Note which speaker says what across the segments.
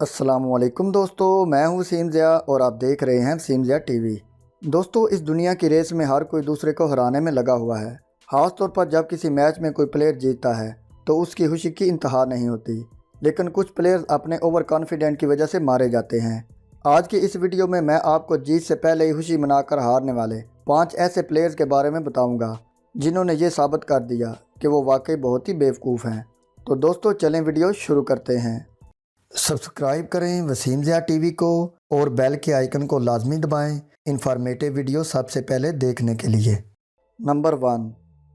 Speaker 1: अस्सलामुअलैकुम दोस्तों, मैं हूं वसीम ज़िया और आप देख रहे हैं वसीम ज़िया टीवी। दोस्तों, इस दुनिया की रेस में हर कोई दूसरे को हराने में लगा हुआ है। ख़ास तौर पर जब किसी मैच में कोई प्लेयर जीतता है तो उसकी खुशी की इंतहा नहीं होती, लेकिन कुछ प्लेयर्स अपने ओवर कॉन्फिडेंट की वजह से मारे जाते हैं। आज की इस वीडियो में मैं आपको जीत से पहले ही खुशी मनाकर हारने वाले 5 ऐसे प्लेयर्स के बारे में बताऊँगा जिन्होंने ये साबित कर दिया कि वो वाकई बहुत ही बेवकूफ़ हैं। तो दोस्तों, चलें वीडियो शुरू करते हैं। सब्सक्राइब करें वसीम ज़िया टीवी को और बेल के आइकन को लाजमी दबाएं इंफॉर्मेटिव वीडियो सबसे पहले देखने के लिए। नंबर 1।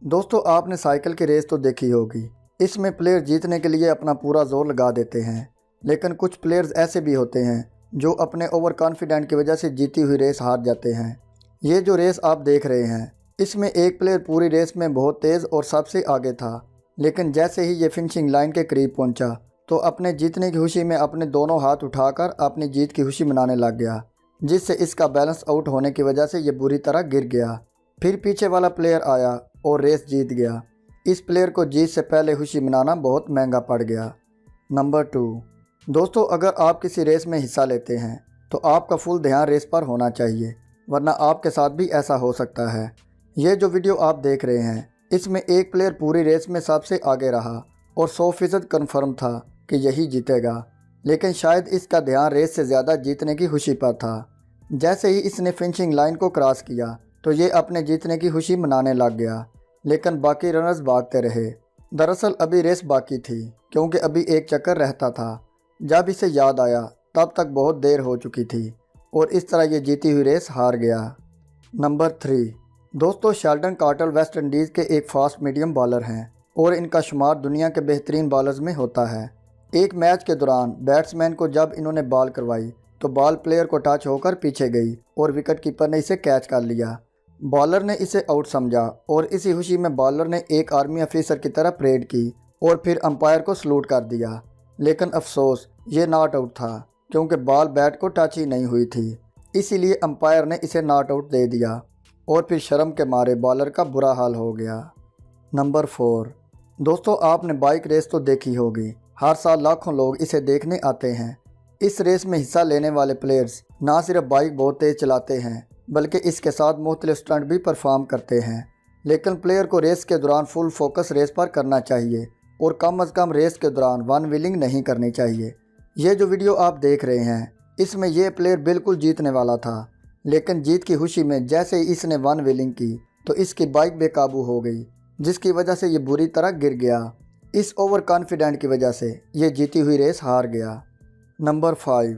Speaker 1: दोस्तों, आपने साइकिल की रेस तो देखी होगी। इसमें प्लेयर जीतने के लिए अपना पूरा जोर लगा देते हैं, लेकिन कुछ प्लेयर्स ऐसे भी होते हैं जो अपने ओवर कॉन्फिडेंट की वजह से जीती हुई रेस हार जाते हैं। ये जो रेस आप देख रहे हैं, इसमें एक प्लेयर पूरी रेस में बहुत तेज़ और सबसे आगे था, लेकिन जैसे ही ये फिनिशिंग लाइन के करीब पहुंचा तो अपने जीतने की खुशी में अपने दोनों हाथ उठाकर अपनी जीत की खुशी मनाने लग गया, जिससे इसका बैलेंस आउट होने की वजह से ये बुरी तरह गिर गया। फिर पीछे वाला प्लेयर आया और रेस जीत गया। इस प्लेयर को जीत से पहले खुशी मनाना बहुत महंगा पड़ गया। नंबर 2। दोस्तों, अगर आप किसी रेस में हिस्सा लेते हैं तो आपका फुल ध्यान रेस पर होना चाहिए, वरना आपके साथ भी ऐसा हो सकता है। ये जो वीडियो आप देख रहे हैं, इसमें एक प्लेयर पूरी रेस में सबसे आगे रहा और 100% कन्फर्म था कि यही जीतेगा, लेकिन शायद इसका ध्यान रेस से ज़्यादा जीतने की खुशी पर था। जैसे ही इसने फिनिशिंग लाइन को क्रॉस किया तो ये अपने जीतने की खुशी मनाने लग गया, लेकिन बाकी रनर्स भागते रहे। दरअसल अभी रेस बाकी थी, क्योंकि अभी एक चक्कर रहता था। जब इसे याद आया तब तक बहुत देर हो चुकी थी और इस तरह ये जीती हुई रेस हार गया। नंबर 3। दोस्तों, शेल्डन कॉर्टल वेस्ट इंडीज़ के एक फास्ट मीडियम बॉलर हैं और इनका शुमार दुनिया के बेहतरीन बॉलर्स में होता है। एक मैच के दौरान बैट्समैन को जब इन्होंने बॉल करवाई तो बॉल प्लेयर को टच होकर पीछे गई और विकेट कीपर ने इसे कैच कर लिया। बॉलर ने इसे आउट समझा और इसी खुशी में बॉलर ने एक आर्मी ऑफिसर की तरह परेड की और फिर अंपायर को सलूट कर दिया। लेकिन अफसोस, ये नॉट आउट था, क्योंकि बॉल बैट को टच ही नहीं हुई थी। इसीलिए अंपायर ने इसे नॉट आउट दे दिया और फिर शर्म के मारे बॉलर का बुरा हाल हो गया। नंबर 4। दोस्तों, आपने बाइक रेस तो देखी होगी। हर साल लाखों लोग इसे देखने आते हैं। इस रेस में हिस्सा लेने वाले प्लेयर्स ना सिर्फ बाइक बहुत तेज़ चलाते हैं, बल्कि इसके साथ मुख्तलिफ स्टंट भी परफॉर्म करते हैं। लेकिन प्लेयर को रेस के दौरान फुल फोकस रेस पर करना चाहिए और कम अज़ कम रेस के दौरान वन व्हीलिंग नहीं करनी चाहिए। ये जो वीडियो आप देख रहे हैं, इसमें यह प्लेयर बिल्कुल जीतने वाला था, लेकिन जीत की खुशी में जैसे ही इसने वन व्हीलिंग की तो इसकी बाइक बेकाबू हो गई, जिसकी वजह से ये बुरी तरह गिर गया। इस ओवर कॉन्फिडेंट की वजह से ये जीती हुई रेस हार गया। नंबर 5।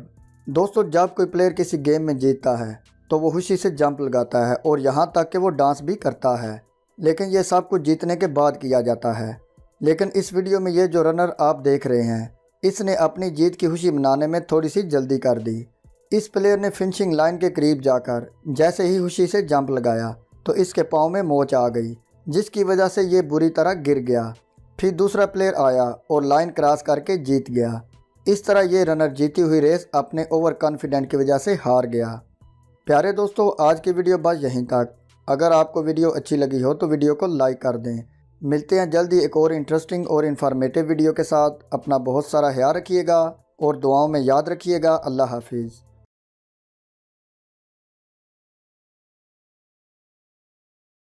Speaker 1: दोस्तों, जब कोई प्लेयर किसी गेम में जीतता है तो वो खुशी से जंप लगाता है और यहाँ तक कि वो डांस भी करता है, लेकिन ये सब कुछ जीतने के बाद किया जाता है। लेकिन इस वीडियो में ये जो रनर आप देख रहे हैं, इसने अपनी जीत की खुशी मनाने में थोड़ी सी जल्दी कर दी। इस प्लेयर ने फिनिशिंग लाइन के करीब जाकर जैसे ही खुशी से जंप लगाया तो इसके पाँव में मोच आ गई, जिसकी वजह से ये बुरी तरह गिर गया। फिर दूसरा प्लेयर आया और लाइन क्रॉस करके जीत गया। इस तरह ये रनर जीती हुई रेस अपने ओवर कॉन्फिडेंट की वजह से हार गया। प्यारे दोस्तों, आज की वीडियो बस यहीं तक। अगर आपको वीडियो अच्छी लगी हो तो वीडियो को लाइक कर दें। मिलते हैं जल्दी एक और इंटरेस्टिंग और इन्फॉर्मेटिव वीडियो के साथ। अपना बहुत सारा ख्याल रखिएगा और दुआओं में याद रखिएगा। अल्लाह हाफिज़।